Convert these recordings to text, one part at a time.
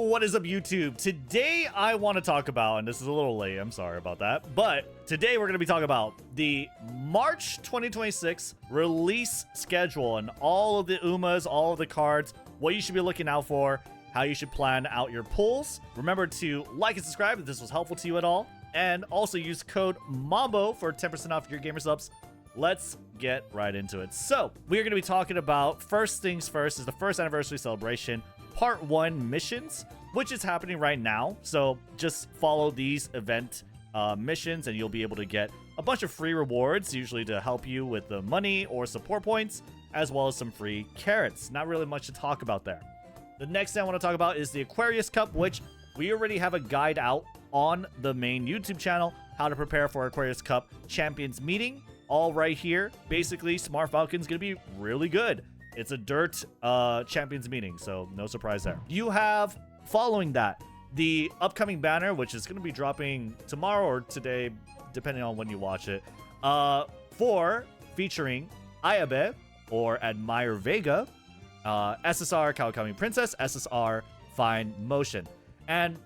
what is up YouTube? Today I want to talk about, and this is a little late, I'm sorry about that, but today we're going to be talking about the March 2026 release schedule and all of the Umas, all of the cards, what you should be looking out for, how you should plan out your pulls. Remember to like and subscribe if this was helpful to you at all, and also use code MAMBO for 10% off your gamer subs. Let's get right into it. So we are going to be talking about, first things first, is the first anniversary celebration Part 1 missions, which is happening right now. So just follow these event missions and you'll be able to get a bunch of free rewards, usually to help you with the money or support points, as well as some free carats. Not really much to talk about there. The next thing I want to talk about is the Aquarius Cup, which we already have a guide out on the main YouTube channel, how to prepare for Aquarius Cup Champions Meeting, all right here. Basically, Smart Falcon's going to be really good. It's a dirt champions meeting, so no surprise there. You have, following that, the upcoming banner, which is going to be dropping tomorrow or today, depending on when you watch it, for featuring Ayabe, or Admire Vega, SSR Kawakami Princess, SSR Fine Motion. And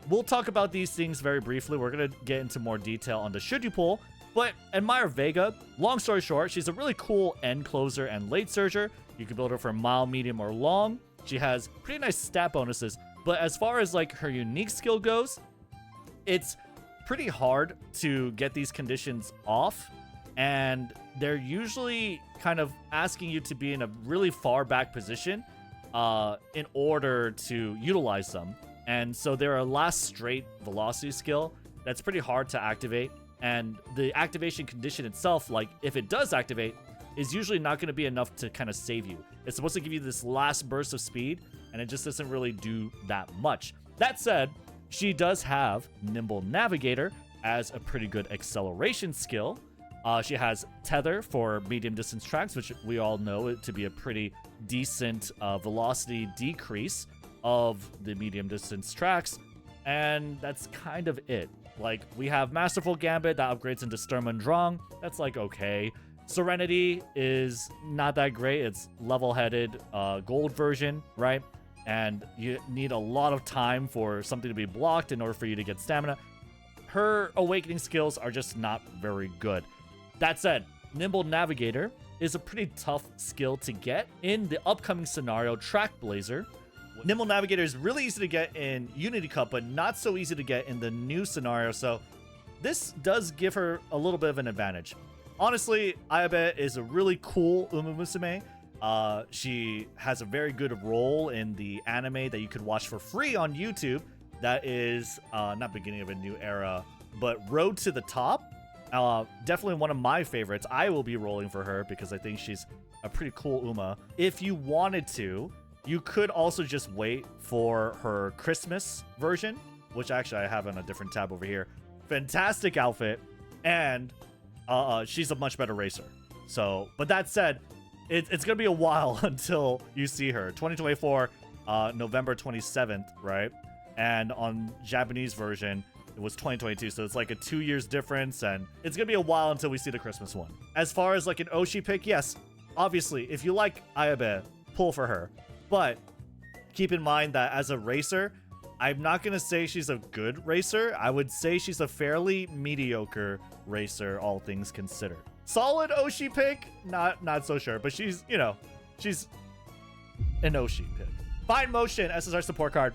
we'll talk about these things very briefly. We're going to get into more detail on the should you pull. But Admire Vega, long story short, she's a really cool end closer and late surger. You can build her for mild, medium, or long. She has pretty nice stat bonuses. But as far as like her unique skill goes, it's pretty hard to get these conditions off. And they're usually kind of asking you to be in a really far back position in order to utilize them. And so they're a last straight velocity skill that's pretty hard to activate. And the activation condition itself, like if it does activate, is usually not going to be enough to kind of save you. It's supposed to give you this last burst of speed, and it just doesn't really do that much. That said, she does have Nimble Navigator as a pretty good acceleration skill. She has Tether for medium distance tracks, which we all know it to be a pretty decent velocity decrease of the medium distance tracks. And that's kind of it. Like, we have Masterful Gambit that upgrades into Sturm und Drang. That's like okay. Serenity is not that great. It's level-headed gold version, right? And you need a lot of time for something to be blocked in order for you to get stamina. Her awakening skills are just not very good. That said, Nimble Navigator is a pretty tough skill to get in the upcoming scenario Track Blazer. Nimble Navigator is really easy to get in Unity Cup, but not so easy to get in the new scenario, so this does give her a little bit of an advantage. Honestly, Ayabe is a really cool Umamusume. She has a very good role in the anime that you could watch for free on YouTube. That is, not Beginning of a New Era, but Road to the Top. Definitely one of my favorites. I will be rolling for her because I think she's a pretty cool Uma. If you wanted to, you could also just wait for her Christmas version, which actually I have on a different tab over here. Fantastic outfit, and she's a much better racer. So, but that said, it's gonna be a while until you see her. 2024, November 27th, right? And on Japanese version, it was 2022, so it's like a 2 years difference, and it's gonna be a while until we see the Christmas one. As far as like an Oshi pick, yes, obviously, if you like Ayabe, pull for her. But keep in mind that as a racer, I'm not going to say she's a good racer. I would say she's a fairly mediocre racer, all things considered. Solid Oshi pick? Not so sure, but she's, you know, she's an Oshi pick. Fine Motion, SSR support card.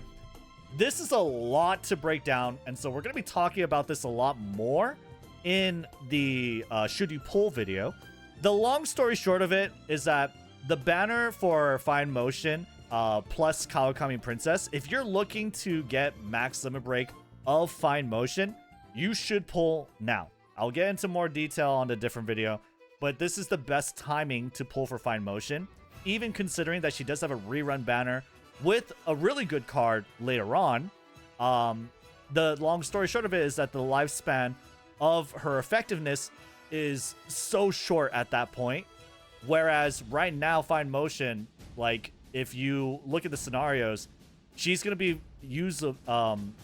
This is a lot to break down, and so we're going to be talking about this a lot more in the Should You Pull video. The long story short of it is that the banner for Fine Motion plus Kawakami Princess, if you're looking to get max limit break of Fine Motion, you should pull now. I'll get into more detail on a different video, but this is the best timing to pull for Fine Motion, even considering that she does have a rerun banner with a really good card later on. The long story short of it is that the lifespan of her effectiveness is so short at that point. Whereas right now, Fine Motion, like if you look at the scenarios, she's going to be used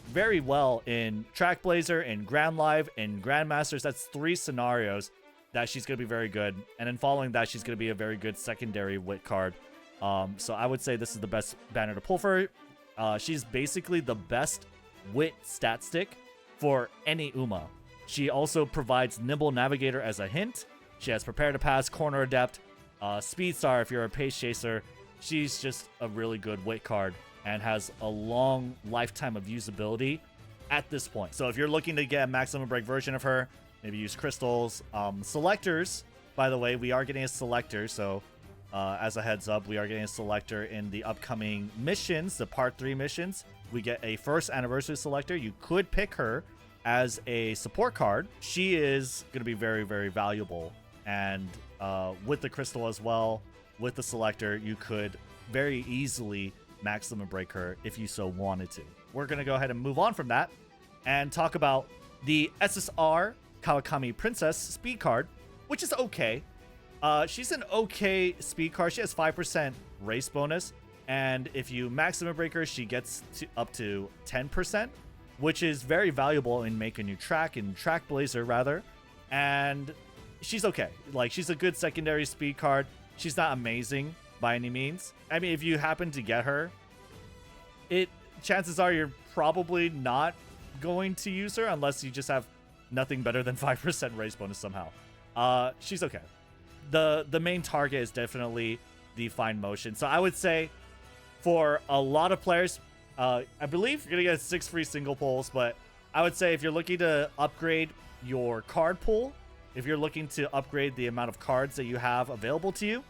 very well in Track Blazer, in Grand Live, in Grandmasters. That's 3 scenarios that she's going to be very good. And then following that, she's going to be a very good secondary wit card. So I would say this is the best banner to pull for her. She's basically the best wit stat stick for any Uma. She also provides Nimble Navigator as a hint. She has Prepare to Pass, Corner Adept, Speed Star if you're a Pace Chaser. She's just a really good wit card and has a long lifetime of usability at this point. So if you're looking to get a maximum break version of her, maybe use crystals. Selectors, by the way, we are getting a selector. So as a heads up, we are getting a selector in the upcoming missions, the part 3 missions. We get a first anniversary selector. You could pick her as a support card. She is going to be very, very valuable. And with the crystal as well, with the selector, you could very easily maximum break her if you so wanted to. We're going to go ahead and move on from that and talk about the SSR Kawakami Princess speed card, which is okay. She's an okay speed card. She has 5% race bonus, and if you maximum break her, she gets up to 10%, which is very valuable in Make a New Track, in Track Blazer rather. And she's okay. Like, she's a good secondary speed card. She's not amazing by any means. I mean, if you happen to get her, chances are you're probably not going to use her unless you just have nothing better than 5% race bonus somehow. She's okay. The main target is definitely the fine motion. So I would say for a lot of players, I believe you're gonna get 6 free single pulls, but I would say if you're looking to upgrade your card pool, if you're looking to upgrade the amount of cards that you have available to you,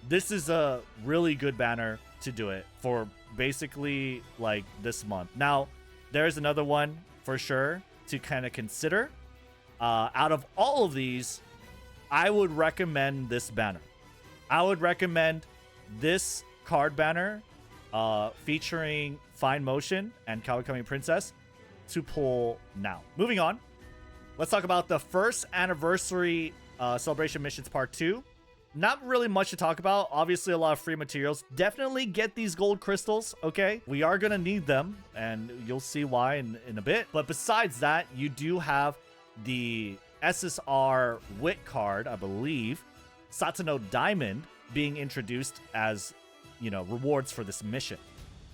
this is a really good banner to do it for basically like this month. Now, there's another one for sure to kind of consider. Out of all of these, I would recommend this banner. I would recommend this card banner featuring Fine Motion and Kawakami Princess to pull now. Moving on, let's talk about the first anniversary celebration missions part 2. Not really much to talk about. Obviously, a lot of free materials. Definitely get these gold crystals, okay? We are going to need them, and you'll see why in a bit. But besides that, you do have the SSR Wit card, I believe, Satono Diamond, being introduced as, you know, rewards for this mission.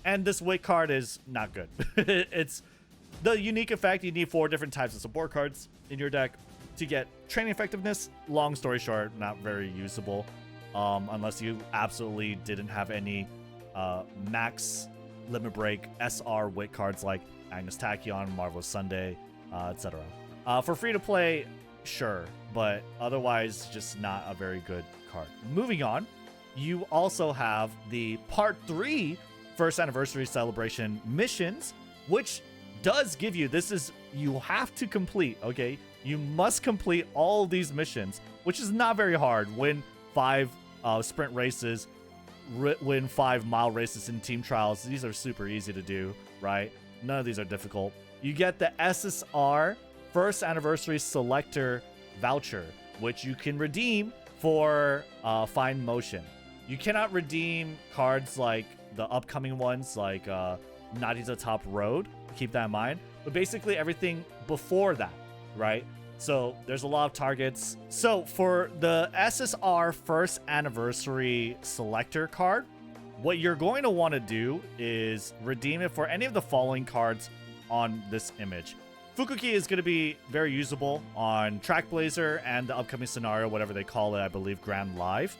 And this Wit card is not good. It's the unique effect. You need 4 different types of support cards in your deck to get training effectiveness. Long story short, not very usable unless you absolutely didn't have any max limit break SR Wit cards like Agnes Tachyon, Marvelous Sunday, etc. For free to play, sure, but otherwise just not a very good card. Moving on, you also have the part 3 first anniversary celebration missions, which does give you, you have to complete, okay? You must complete all of these missions, which is not very hard. Win 5 sprint races, win 5 mile races in team trials. These are super easy to do, right? None of these are difficult. You get the SSR first anniversary selector voucher, which you can redeem for Fine Motion. You cannot redeem cards like the upcoming ones, like Narita Top Road. Keep that in mind. But basically everything before that, right? So there's a lot of targets. So for the SSR first anniversary selector card, what you're going to want to do is redeem it for any of the following cards on this image. Fukuki is going to be very usable on Track Blazer and the upcoming scenario, whatever they call it, I believe Grand Live.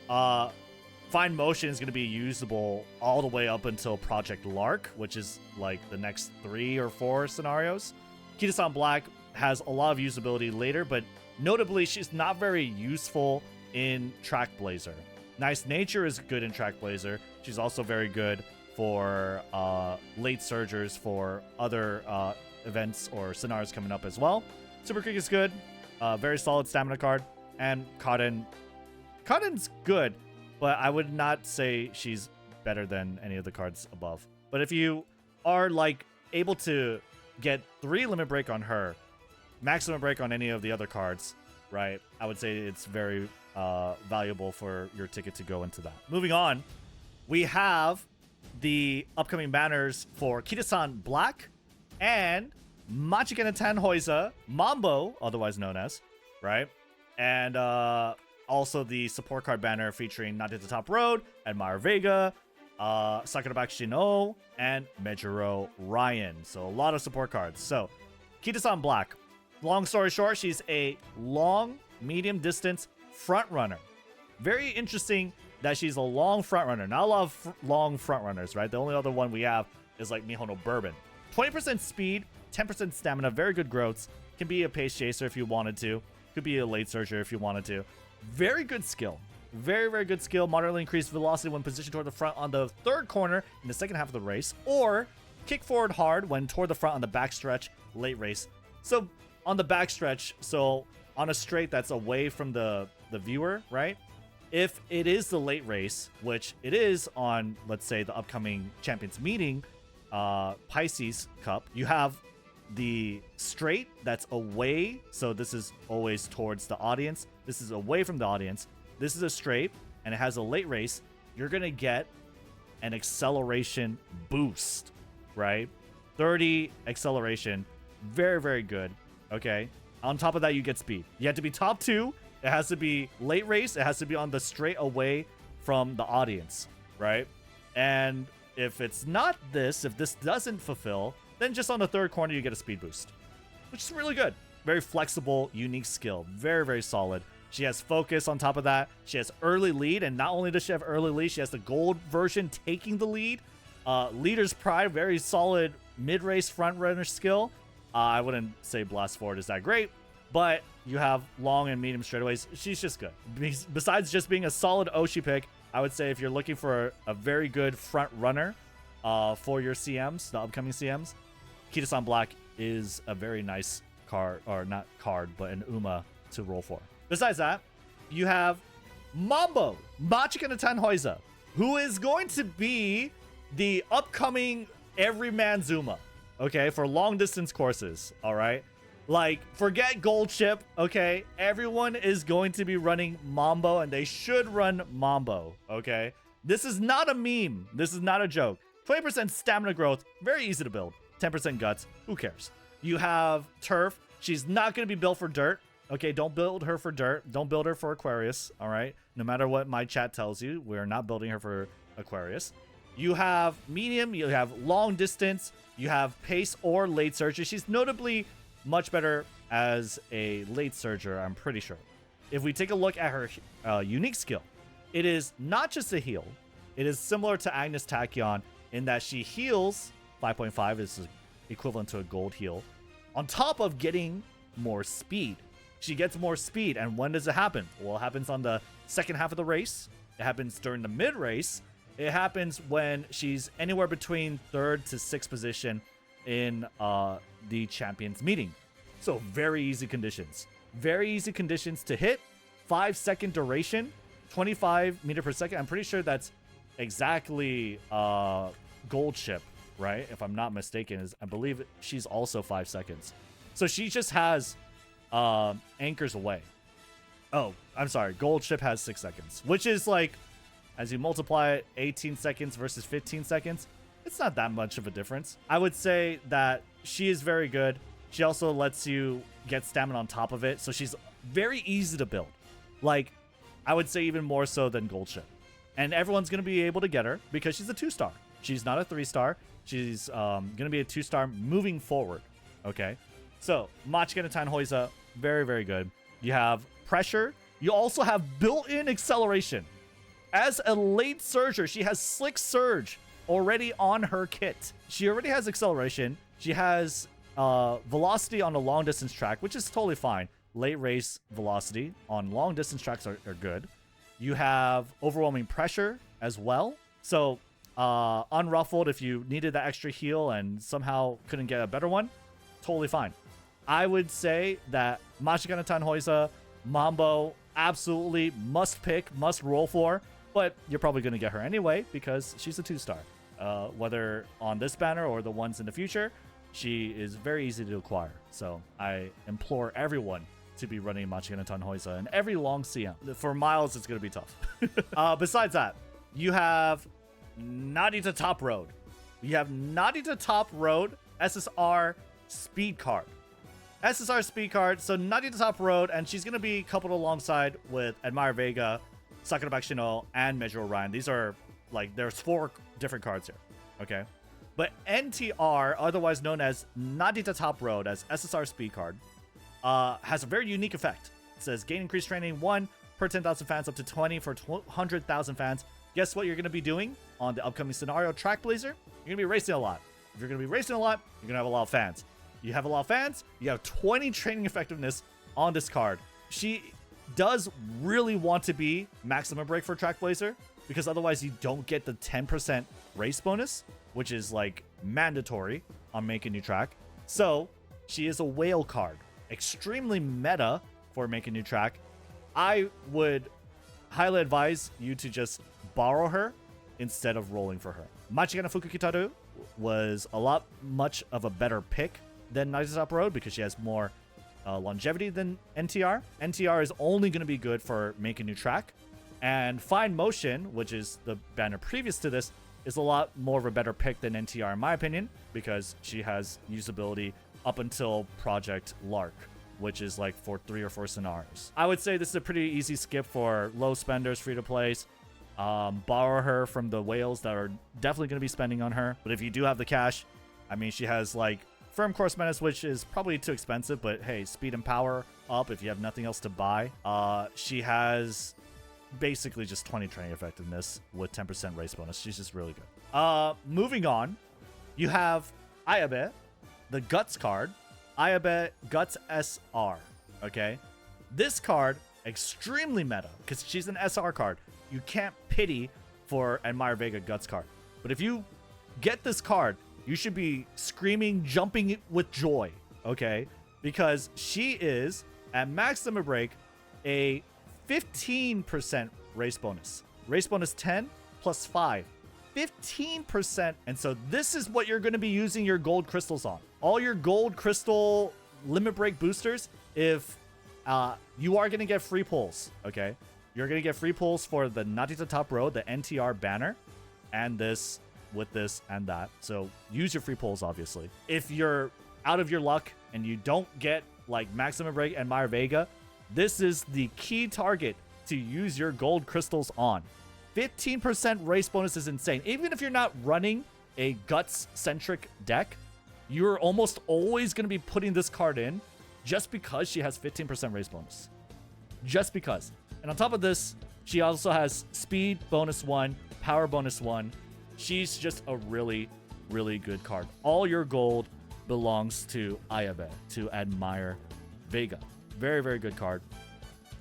Fine Motion is going to be usable all the way up until Project Lark, which is like the next 3 or 4 scenarios. Kitasan Black has a lot of usability later, but notably, she's not very useful in Track Blazer. Nice Nature is good in Track Blazer. She's also very good for late surgers for other events or scenarios coming up as well. Super Creek is good. Very solid stamina card. And Cotton's good, but I would not say she's better than any of the cards above. But if you are like able to get 3 limit break on her, maximum break on any of the other cards, right, I would say it's very valuable for your ticket to go into that. Moving on, we have the upcoming banners for Kitasan Black and Matikanetannhauser Mambo, otherwise known as, right? And also the support card banner featuring Not at the Top Road, Admire Vega, Sakura Bakushin, and Mejiro Bright. So a lot of support cards. So Kitasan Black. Long story short, she's a long, medium distance front runner. Very interesting that she's a long front runner. Not a lot of long front runners, right? The only other one we have is like Mihono Bourbon. 20% speed, 10% stamina, very good growths. Can be a pace chaser if you wanted to. Could be a late surger if you wanted to. Very good skill. Very, very good skill. Moderately increased velocity when positioned toward the front on the third corner in the second half of the race. Or kick forward hard when toward the front on the backstretch late race. So on the backstretch, so on a straight that's away from the viewer, right? If it is the late race, which it is on, let's say, the upcoming Champions Meeting, Pisces Cup, you have the straight that's away. So this is always towards the audience. This is away from the audience. This is a straight, and it has a late race. You're going to get an acceleration boost, right? 30 acceleration. Very, very good. Okay. On top of that, you get speed. You have to be top 2. It has to be late race. It has to be on the straight away from the audience, right? And if it's not this, if this doesn't fulfill, then just on the third corner, you get a speed boost, which is really good. Very flexible, unique skill. Very, very solid. She has focus on top of that. She has early lead, and not only does she have early lead, she has the gold version taking the lead. Leader's Pride, very solid mid-race front runner skill. I wouldn't say Blast Forward is that great, but you have long and medium straightaways. She's just good. Besides just being a solid Oshi pick, I would say if you're looking for a very good front runner for your CMs, the upcoming CMs, Kitasan Black is a very nice card, or not card, but an Uma to roll for. Besides that, you have Mambo, Matikanetannhauser, who is going to be the upcoming Everyman Zuma, okay, for long distance courses, all right? Like, forget Gold Chip, okay? Everyone is going to be running Mambo, and they should run Mambo, okay? This is not a meme. This is not a joke. 20% stamina growth, very easy to build. 10% guts, who cares? You have Turf. She's not going to be built for dirt. Okay, don't build her for dirt. Don't build her for Aquarius, all right? No matter what my chat tells you, we're not building her for Aquarius. You have medium, you have long distance, you have pace or late surger. She's notably much better as a late surger, I'm pretty sure. If we take a look at her unique skill, it is not just a heal. It is similar to Agnes Tachyon in that she heals 5.5 is equivalent to a gold heal. On top of getting more speed. She gets more speed, and when does it happen? Well, it happens on the second half of the race. It happens during the mid-race. It happens when she's anywhere between 3rd to 6th position in the Champions Meeting. So very easy conditions. Very easy conditions to hit. 5-second duration, 25 meter per second. I'm pretty sure that's exactly Gold Chip, right? If I'm not mistaken, I believe she's also 5 seconds. So she just has anchors away. Oh, I'm sorry. Gold Chip has 6 seconds, which is like, as you multiply it, 18 seconds versus 15 seconds. It's not that much of a difference. I would say that she is very good. She also lets you get stamina on top of it. So she's very easy to build. Like, I would say even more so than Gold Chip. And everyone's going to be able to get her because she's a 2-star. She's not a 3-star. She's going to be a 2-star moving forward. Okay. So, Matikanetannhauser, very, very good. You have pressure. You also have built-in acceleration. As a late surger, she has Slick Surge already on her kit. She already has acceleration. She has velocity on a long-distance track, which is totally fine. Late race velocity on long-distance tracks are good. You have overwhelming pressure as well. So, unruffled if you needed that extra heal and somehow couldn't get a better one, totally fine. I would say that Matikanetannhauser, Mambo, absolutely must pick, must roll for, but you're probably going to get her anyway because she's a 2-star. Whether on this banner or the ones in the future, she is very easy to acquire. So I implore everyone to be running Matikanetannhauser in every long CM. For miles, it's going to be tough. Besides that, you have Narita Top Road. You have Narita Top Road SSR Speed Card. SSR Speed Card, so Narita Top Road, and she's going to be coupled alongside with Admire Vega, Sakura Bakushin, and Mejiro Bright. These are, like, there's 4 different cards here, okay? But NTR, otherwise known as Narita Top Road, as SSR speed card, has a very unique effect. It says gain increased training 1 per 10,000 fans up to 20 for 100,000 fans. Guess what you're going to be doing on the upcoming scenario Track Blazer? You're going to be racing a lot. If you're going to be racing a lot, you're going to have a lot of fans. You have a lot of fans, you have 20 training effectiveness on this card. She does really want to be maximum break for Track Blazer, because otherwise you don't get the 10% race bonus, which is like mandatory on making new track. So she is a whale card, extremely meta for making new track. I would highly advise you to just borrow her instead of rolling for her. Machigana Fukukitaru was much of a better pick than Narita Top Road because she has more longevity than NTR. NTR is only going to be good for making new track. And Fine Motion, which is the banner previous to this, is a lot more of a better pick than NTR in my opinion, because she has usability up until Project Lark, which is like for 3 or 4 scenarios. I would say this is a pretty easy skip for low spenders, free to plays. Borrow her from the whales that are definitely going to be spending on her. But if you do have the cash, I mean, she has like Firm Course Menace, which is probably too expensive, but hey, speed and power up if you have nothing else to buy. She has basically just 20 training effectiveness with 10% race bonus. She's just really good. Moving on, you have Ayabe, the Guts card. Ayabe Guts SR, okay? This card, extremely meta, because she's an SR card. You can't pity for Admire Vega Guts card. But if you get this card, you should be screaming, jumping with joy, okay? Because she is, at maximum break, a 15% race bonus. Race bonus 10 plus 5. 15%. And so this is what you're going to be using your gold crystals on. All your gold crystal limit break boosters, if you are going to get free pulls, okay? You're going to get free pulls for the Narita Top Road, the NTR banner, and this, with this and that. So use your free pulls, obviously. If you're out of your luck and you don't get like maximum break and Admire Vega, this is the key target to use your gold crystals on. 15% race bonus is insane. Even if you're not running a guts-centric deck, you're almost always going to be putting this card in just because she has 15% race bonus. Just because. And on top of this, she also has speed bonus 1, power bonus 1. She's just a really, really good card. All your gold belongs to Ayabe, to Admire Vega. Very, very good card.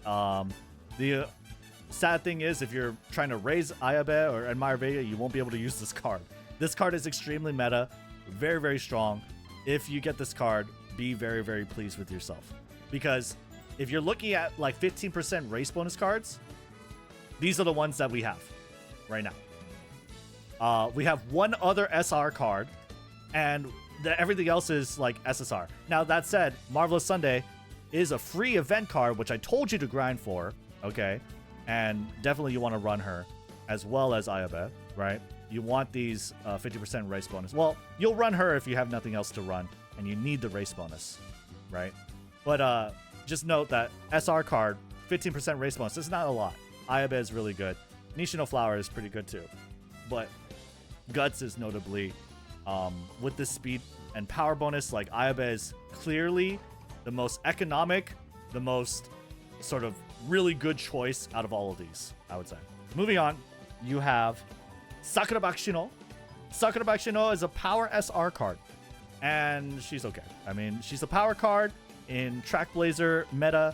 The sad thing is, if you're trying to raise Ayabe or Admire Vega, you won't be able to use this card. This card is extremely meta, very, very strong. If you get this card, be very, very pleased with yourself. Because if you're looking at like 15% race bonus cards, these are the ones that we have right now. We have one other SR card, and everything else is like SSR. Now, that said, Marvelous Sunday is a free event card, which I told you to grind for, okay? And definitely you want to run her, as well as Ayabe, right? You want these 50% race bonus. Well, you'll run her if you have nothing else to run, and you need the race bonus, right? But just note that SR card, 15% race bonus, this is not a lot. Ayabe is really good. Nishino Flower is pretty good too. But Guts is notably, with this speed and power bonus, like Ayabe is clearly the most economic, the most sort of really good choice out of all of these, I would say. Moving on, you have Sakura Bakushino. Sakura Bakushino is a power SR card, and she's okay. I mean, she's a power card in Track Blazer meta,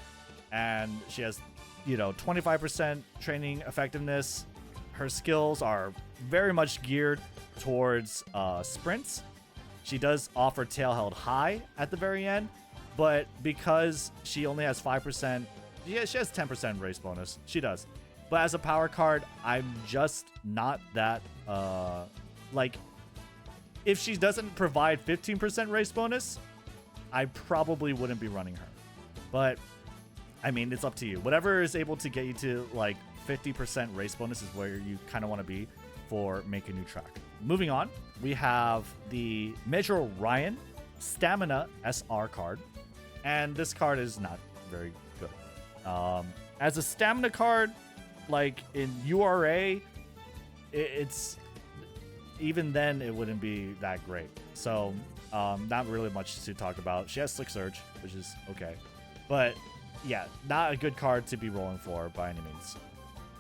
and she has, 25% training effectiveness. Her skills are very much geared towards sprints. She does offer tail held high at the very end, but because she only has 5%, yeah, she has 10% race bonus. She does. But as a power card, I'm just not that, if she doesn't provide 15% race bonus, I probably wouldn't be running her. But, I mean, it's up to you. Whatever is able to get you to, 50% race bonus is where you kind of want to be for Make a New Track. Moving on, we have the Mejiro Bright Stamina SR card. And this card is not very good. As a stamina card, in URA, it's even then it wouldn't be that great. So not really much to talk about. She has Slick Surge, which is okay. But yeah, not a good card to be rolling for by any means.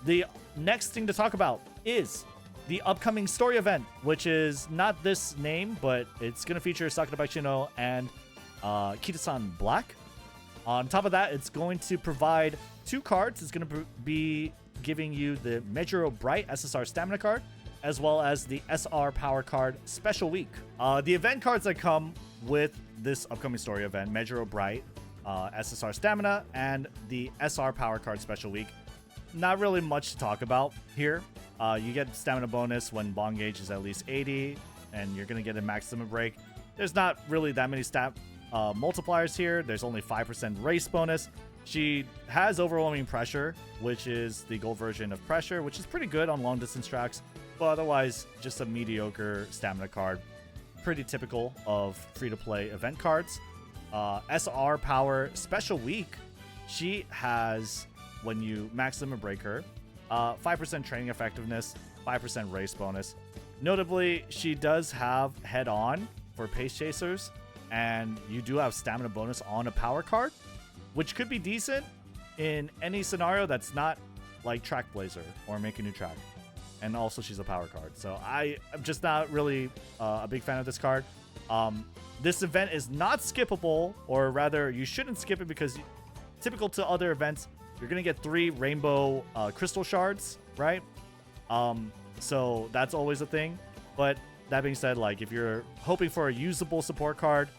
The next thing to talk about is the upcoming story event, which is not this name, but it's going to feature Sakura and Kitasan Black. On top of that, it's going to provide 2 cards. It's going to be giving you the Mejiro Bright SSR Stamina card, as well as the SR Power card Special Week. The event cards that come with this upcoming story event, Mejiro Bright, SSR Stamina, and the SR Power card Special Week. Not really much to talk about here. You get stamina bonus when bond gauge is at least 80, and you're going to get a maximum break. There's not really that many stat multipliers here. There's only 5% race bonus. She has overwhelming pressure, which is the gold version of pressure, which is pretty good on long distance tracks, but otherwise just a mediocre stamina card. Pretty typical of free-to-play event cards. SR Power Special Week, she has, when you maximum break her, 5% training effectiveness, 5% race bonus. Notably, she does have Head On for pace chasers, and you do have stamina bonus on a power card, which could be decent in any scenario that's not like Track Blazer or Make a New Track. And also she's a power card. So I'm just not really a big fan of this card. This event is not skippable, or rather you shouldn't skip it, because typical to other events, you're going to get 3 rainbow crystal shards, right? So that's always a thing. But that being said, like if you're hoping for a usable support card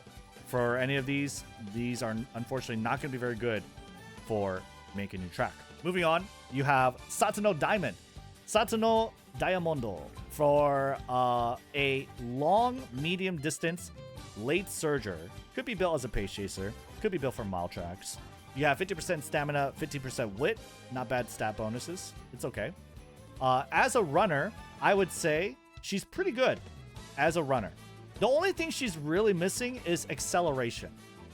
for any of these are unfortunately not going to be very good for Make a New Track. Moving on, you have Satono Diamo0nd for a long, medium distance late surger. Could be built as a pace chaser. Could be built for mile tracks. You have 50% stamina, 50% wit. Not bad stat bonuses. It's okay. As a runner, I would say she's pretty good as a runner. The only thing she's really missing is acceleration.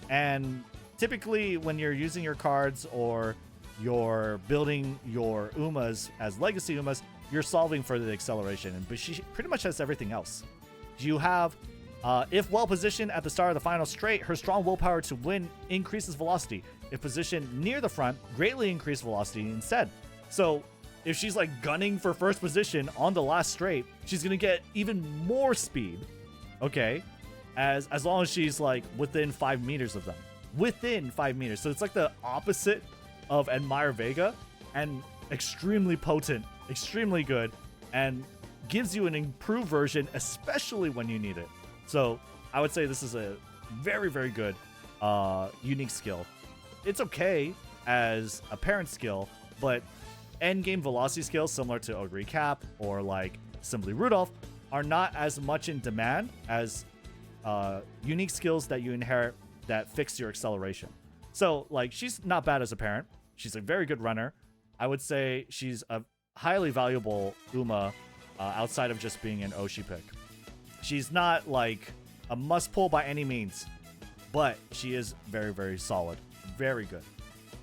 And typically when you're using your cards or you're building your Umas as legacy Umas, you're solving for the acceleration. But she pretty much has everything else. You have, if well positioned at the start of the final straight, her strong willpower to win increases velocity. If positioned near the front, greatly increased velocity instead. So if she's like gunning for first position on the last straight, she's going to get even more speed. Okay, as long as she's like within 5 meters of them. Within 5 meters. So it's like the opposite of Admire Vega, and extremely potent, extremely good, and gives you an improved version, especially when you need it. So I would say this is a very, very good unique skill. It's okay as a parent skill, but endgame velocity skills similar to Ogre Cap or like Simply Rudolph are not as much in demand as unique skills that you inherit that fix your acceleration. So like she's not bad as a parent. She's a very good runner. I would say she's a highly valuable Uma outside of just being an Oshi pick. She's not like a must pull by any means, but she is very, very solid. Very good.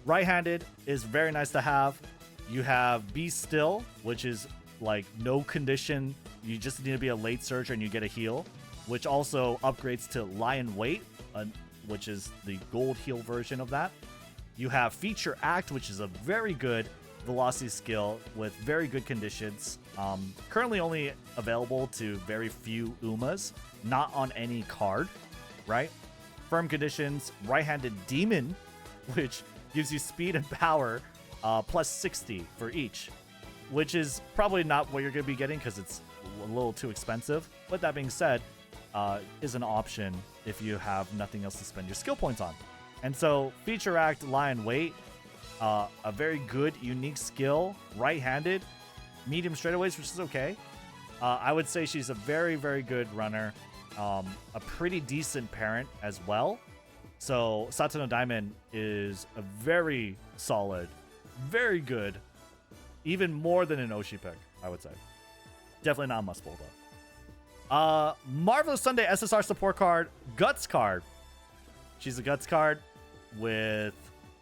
Right-handed is very nice to have. You have Be Still, which is like no condition. You just need to be a late surger and you get a heal, which also upgrades to Lion Weight, which is the gold heal version of that. You have Feature Act, which is a very good velocity skill with very good conditions. Currently only available to very few Umas, not on any card, right? Firm conditions, Right-handed Demon, which gives you speed and power plus 60 for each, which is probably not what you're going to be getting because it's a little too expensive. But that being said, is an option if you have nothing else to spend your skill points on. And so Feature Act, Lion Weight, a very good unique skill, right-handed, medium straightaways, which is okay. I would say she's a very, very good runner, a pretty decent parent as well. So Satono Diamond is a very solid, very good, even more than an Oshi pick, I would say. Definitely not a must pull though. Marvelous Sunday SSR support card, Guts card. She's a Guts card with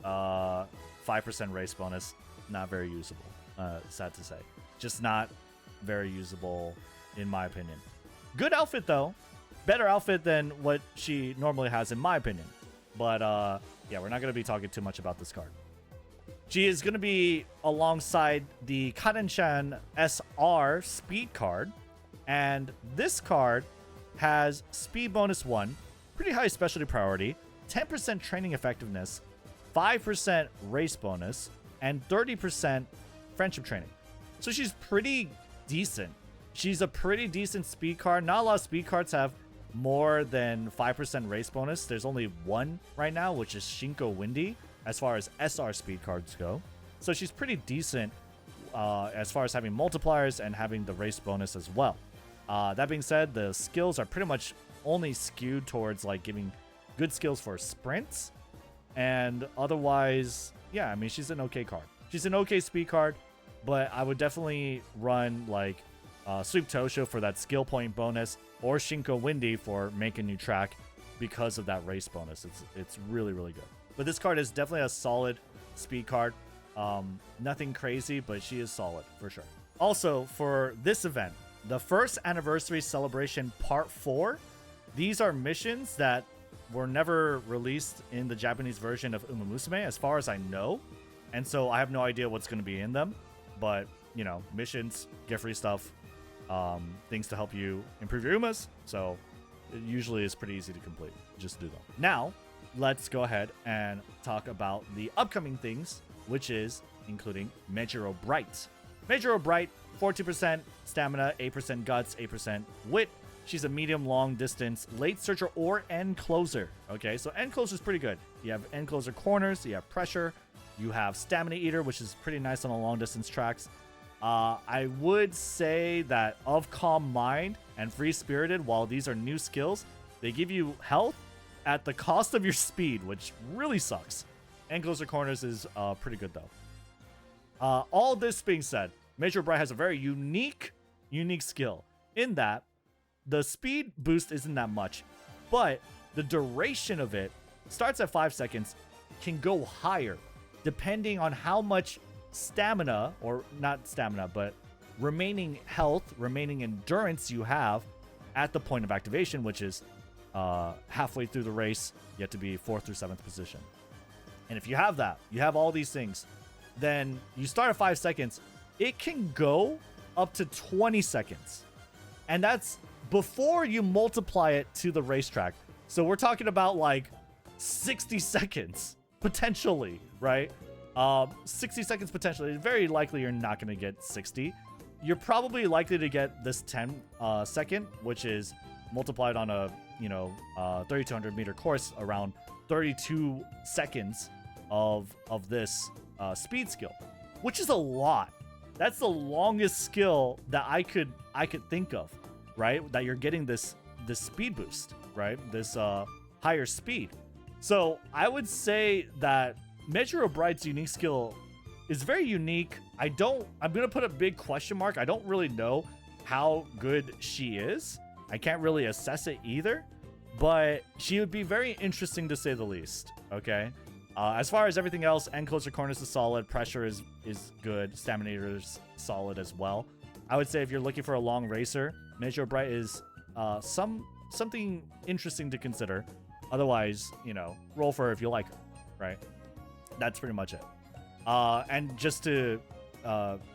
5% race bonus. Not very usable, sad to say. Just not very usable in my opinion. Good outfit, though. Better outfit than what she normally has, in my opinion. But, yeah, we're not going to be talking too much about this card. She is going to be alongside the Kitasan SR Speed card. And this card has Speed bonus 1, pretty high specialty priority, 10% training effectiveness, 5% race bonus, and 30% friendship training. So she's pretty decent. She's a pretty decent speed card. Not a lot of speed cards have more than 5% race bonus. There's only one right now, which is Shinko Windy, as far as SR speed cards go. So she's pretty decent as far as having multipliers and having the race bonus as well. That being said, the skills are pretty much only skewed towards like giving good skills for sprints. And otherwise, yeah, I mean, she's an okay card. She's an okay speed card, but I would definitely run like Sweep Tosho for that skill point bonus, or Shinko Windy for make a new track because of that race bonus. It's really, really good. But this card is definitely a solid speed card. Nothing crazy, but she is solid for sure. Also, for this event, the first anniversary celebration part 4, these are missions that were never released in the Japanese version of Umamusume, as far as I know. And so I have no idea what's going to be in them. But, you know, missions, get free stuff, things to help you improve your Umas. So it usually is pretty easy to complete. Just do them. Now, let's go ahead and talk about the upcoming things, which is including Mejiro Bright. Mejiro Bright, 40% stamina, 8% guts, 8% wit. She's a medium long distance late searcher or end closer. Okay, so end closer is pretty good. You have end closer corners, you have pressure, you have stamina eater, which is pretty nice on the long distance tracks. I would say that of calm mind and free spirited, while these are new skills, they give you health at the cost of your speed, which really sucks. End closer corners is pretty good though. All this being said, Mejiro Bright has a very unique skill in that the speed boost isn't that much, but the duration of it starts at 5 seconds, can go higher depending on how much stamina, or not stamina, but remaining health, remaining endurance you have at the point of activation, which is halfway through the race. You have to be 4th through 7th position. And if you have that, you have all these things, then you start at 5 seconds. It can go up to 20 seconds. And that's before you multiply it to the racetrack. So we're talking about like 60 seconds, potentially, right? 60 seconds potentially. Very likely you're not going to get 60. You're probably likely to get this 10 second, which is multiplied on a, 3,200 meter course, around 32 seconds of this speed skill, which is a lot. That's the longest skill that I could think of, right? That you're getting this speed boost, right? This higher speed. So I would say that Mejiro Bright's unique skill is very unique. I'm gonna put a big question mark. I don't really know how good she is. I can't really assess it either, but she would be very interesting to say the least. Okay. As far as everything else, end closer corners is solid. Pressure is good. Stamina is solid as well. I would say if you're looking for a long racer, Mejiro Bright is something interesting to consider. Otherwise, roll for her if you like her, right? That's pretty much it. And just to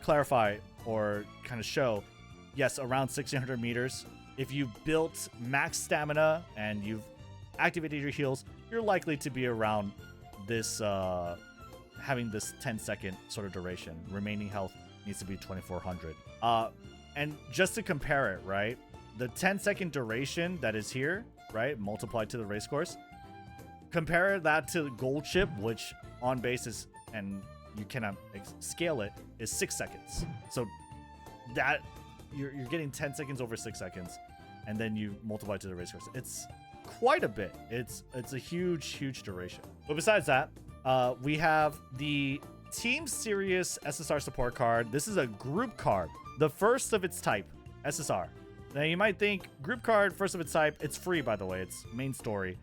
clarify or kind of show, yes, around 1,600 meters. If you built max stamina and you've activated your heals, you're likely to be around this having this 10-second sort of duration. Remaining health needs to be 2,400. And just to compare it, right, the 10-second duration that is here, right, multiplied to the race course, compare that to gold chip, which on basis, and you cannot scale it, is 6 seconds. So that you're getting 10 seconds over 6 seconds, and then you multiply to the race course. It's quite a bit. It's a huge duration. But besides that, we have the Team Sirius SSR support card. This is a group card, the first of its type, SSR. Now you might think, group card, first of its type. It's free, by the way. It's main story.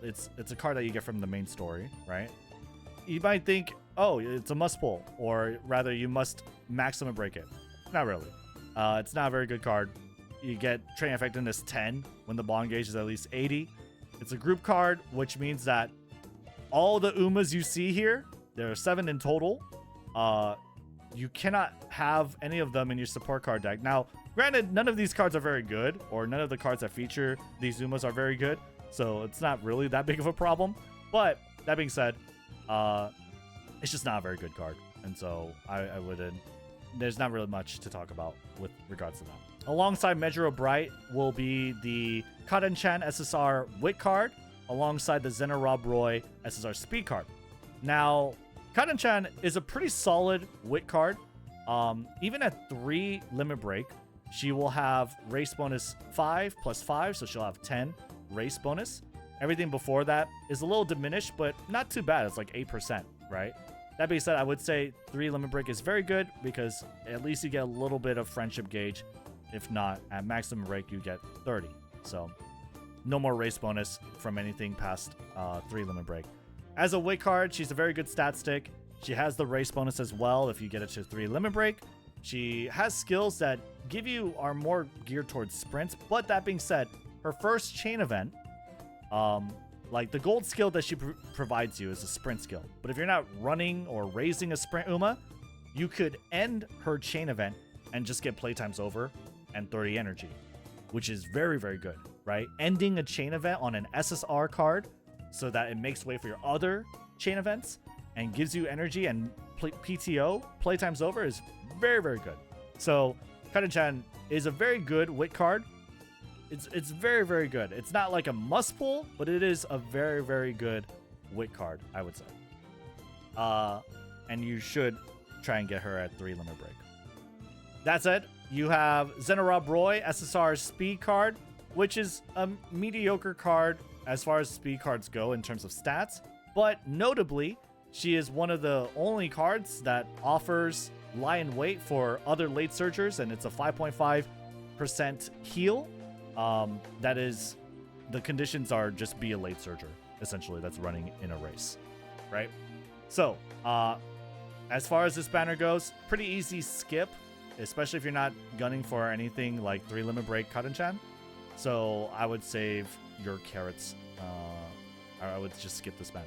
It's a card that you get from the main story, right? You might think, oh, it's a must pull, or rather you must maximum break it. Not really. It's not a very good card. you get training effectiveness 10 when the bond gauge is at least 80. It's a group card, which means that all the Umas you see here, there are 7 in total. You cannot have any of them in your support card deck. Now, granted, none of these cards are very good, or none of the cards that feature these Umas are very good, so it's not really that big of a problem. But that being said, it's just not a very good card, and so I wouldn't. There's not really much to talk about with regards to that. Alongside Mejiro Bright will be the Curren SSR Wit card, alongside the Zeno Roy SSR Speed card. Now, Curren is a pretty solid Wit card. Even at 3 limit break, she will have race bonus 5 plus 5, so she'll have 10 race bonus. Everything before that is a little diminished, but not too bad. It's like 8%, right? That being said, I would say 3 limit break is very good because at least you get a little bit of friendship gauge. If not, at maximum break, you get 30. So no more race bonus from anything past 3 limit break. As a Wit card, she's a very good stat stick. She has the race bonus as well if you get it to 3 limit break. She has skills that are more geared towards sprints. But that being said, her first chain event, like the gold skill that she provides you is a sprint skill. But if you're not running or raising a sprint Uma, you could end her chain event and just get playtimes over and 30 energy, which is very, very good, right? Ending a chain event on an SSR card so that it makes way for your other chain events and gives you energy and PTO, playtimes over, is very, very good. So Curren is a very good Wit card. It's very, very good. It's not like a must pull, but it is a very, very good Wit card, I would say. And you should try and get her at 3 limit break. That's it. You have Zeno Roy SSR Speed card, which is a mediocre card as far as speed cards go in terms of stats. But notably, she is one of the only cards that offers lie in wait for other late surgers, and it's a 5.5% heal. That is, the conditions are just be a late surger, essentially, that's running in a race, right? So, as far as this banner goes, pretty easy skip, especially if you're not gunning for anything like 3 limit break Curren. So I would save your carats. I would just skip this banner.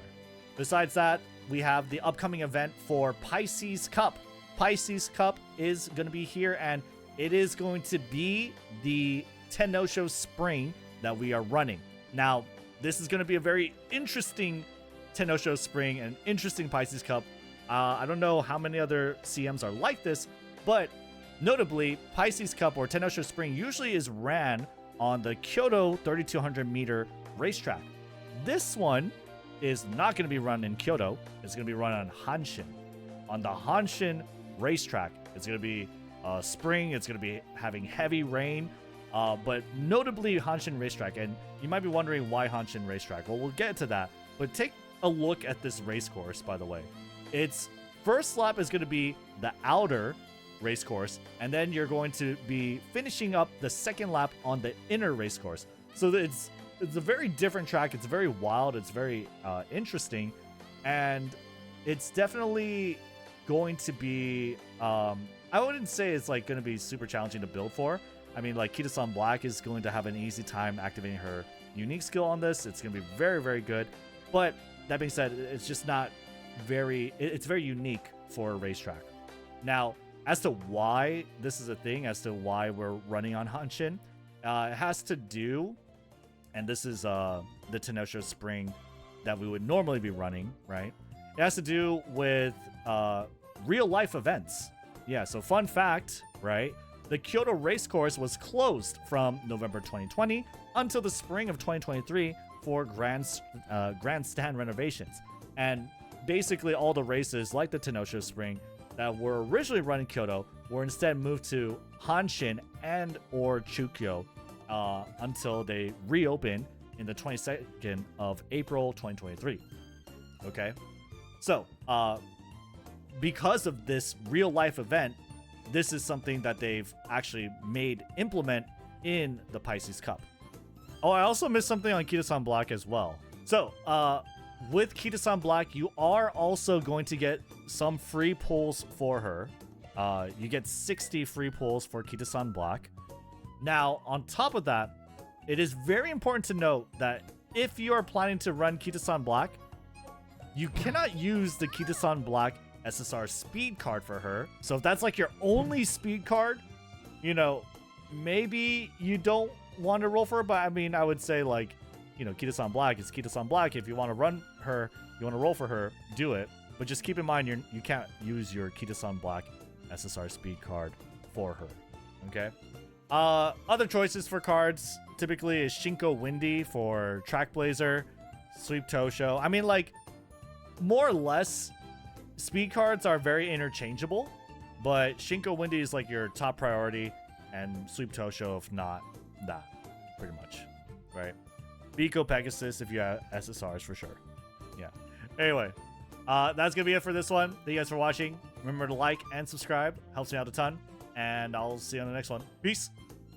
Besides that, we have the upcoming event for Pisces Cup. Pisces Cup is going to be here, and it is going to be the Tennosho Spring that we are running. Now, this is going to be a very interesting Tennosho Spring and interesting Pisces Cup. I don't know how many other CMs are like this, but notably, Pisces Cup or Tennosho Spring usually is ran on the Kyoto 3200 meter racetrack. This one is not going to be run in Kyoto. It's going to be run on Hanshin. On the Hanshin racetrack, it's going to be spring. It's going to be having heavy rain, but notably Hanshin racetrack. And you might be wondering why Hanshin racetrack. Well, we'll get to that. But take a look at this race course, by the way. Its first lap is going to be the outer race course, and then you're going to be finishing up the second lap on the inner race course. So it's a very different track. It's very wild. It's very interesting, and it's definitely going to be I wouldn't say it's like going to be super challenging to build for. I mean, like Kitasan Black is going to have an easy time activating her unique skill on this. It's going to be very, very good. But that being said, it's just not it's very unique for a racetrack. Now, as to why this is a thing, as to why we're running on Hanshin, it has to do, and this is the Tennosho Spring that we would normally be running, right? It has to do with real life events. Yeah, so fun fact, right? The Kyoto race course was closed from November 2020 until the spring of 2023 for grandstand renovations. And basically all the races like the Tennosho Spring that were originally run in Kyoto were instead moved to Hanshin and or Chukyo until they reopen in the 22nd of April 2023. Okay, so because of this real life event, this is something that they've actually implement in the Pisces Cup. Oh, I also missed something on Kitasan Black as well. So with Kitasan Black, you are also going to get some free pulls for her. You get 60 free pulls for Kitasan Black. Now, on top of that, it is very important to note that if you are planning to run Kitasan Black, you cannot use the Kitasan Black SSR speed card for her. So if that's like your only speed card, you know, maybe you don't want to roll for her, but I mean, I would say like, you know, Kitasan Black is Kitasan Black. If you want to run her, you want to roll for her, do it. But just keep in mind, you can't use your Kitasan Black SSR speed card for her, okay? Other choices for cards typically is Shinko Windy for Track Blazer, Sweep Tosho. I mean, like, more or less, speed cards are very interchangeable, but Shinko Windy is like your top priority, and Sweep Tosho if not that, pretty much, right? Biko Pegasus if you have SSRs for sure. Yeah. Anyway, that's gonna be it for this one. Thank you guys for watching. Remember to like and subscribe, helps me out a ton, and I'll see you on the next one. Peace.